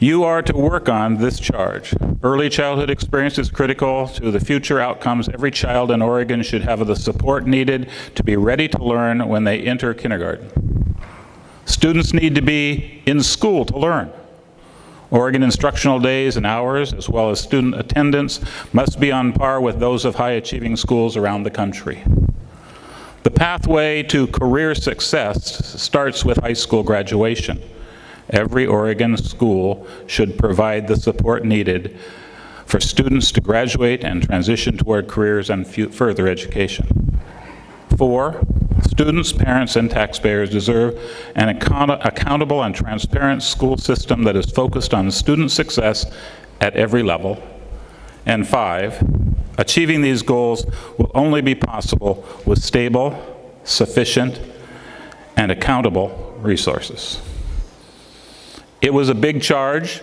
You are to work on this charge. Early childhood experience is critical to the future outcomes. Every child in Oregon should have the support needed to be ready to learn when they enter kindergarten. Students need to be in school to learn. Oregon instructional days and hours, as well as student attendance, must be on par with those of high-achieving schools around the country. The pathway to career success starts with high school graduation. Every Oregon school should provide the support needed for students to graduate and transition toward careers and further education. 4, students, parents, and taxpayers deserve an accountable and transparent school system that is focused on student success at every level. And 5, achieving these goals will only be possible with stable, sufficient, and accountable resources. It was a big charge,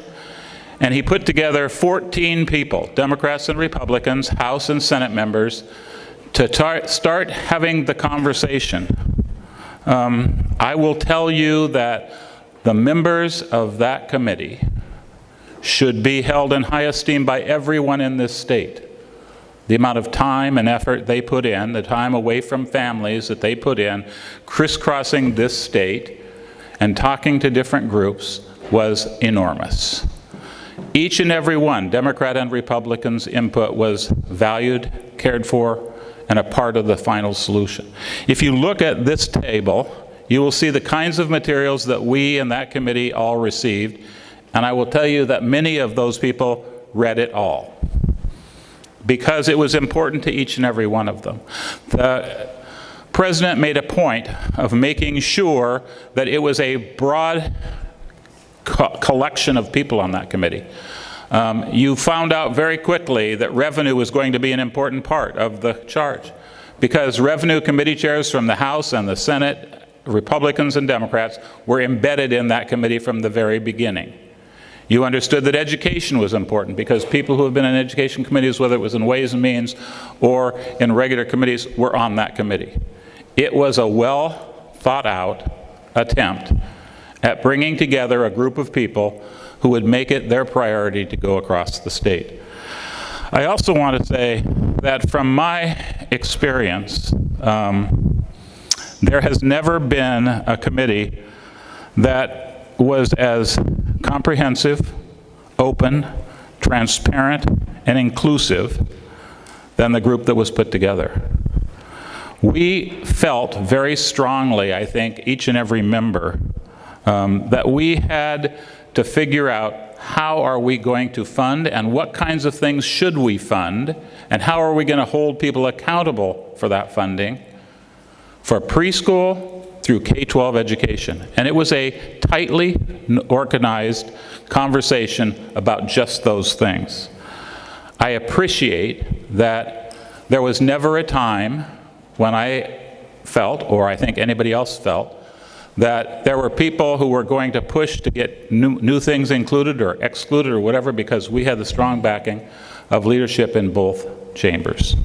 and he put together 14 people, Democrats and Republicans, House and Senate members, to start having the conversation. I will tell you that the members of that committee should be held in high esteem by everyone in this state. The amount of time and effort they put in, the time away from families that they put in, crisscrossing this state and talking to different groups was enormous. Each and every one, Democrat and Republicans' input was valued, cared for, and a part of the final solution. If you look at this table, you will see the kinds of materials that we in that committee all received, and I will tell you that many of those people read it all, because it was important to each and every one of them. The President made a point of making sure that it was a broad collection of people on that committee. You found out very quickly that revenue was going to be an important part of the charge, because revenue committee chairs from the House and the Senate, Republicans and Democrats, were embedded in that committee from the very beginning. You understood that education was important, because people who have been in education committees, whether it was in Ways and Means or in regular committees, were on that committee. It was a well thought out attempt at bringing together a group of people who would make it their priority to go across the state. I also want to say that from my experience, there has never been a committee that was as comprehensive, open, transparent, and inclusive than the group that was put together. We felt very strongly, I think, each and every member, that we had to figure out how are we going to fund and what kinds of things should we fund, and how are we going to hold people accountable for that funding for preschool through K-12 education. And it was a tightly organized conversation about just those things. I appreciate that there was never a time when I felt, or I think anybody else felt, that there were people who were going to push to get new things included or excluded or whatever, because we had the strong backing of leadership in both chambers.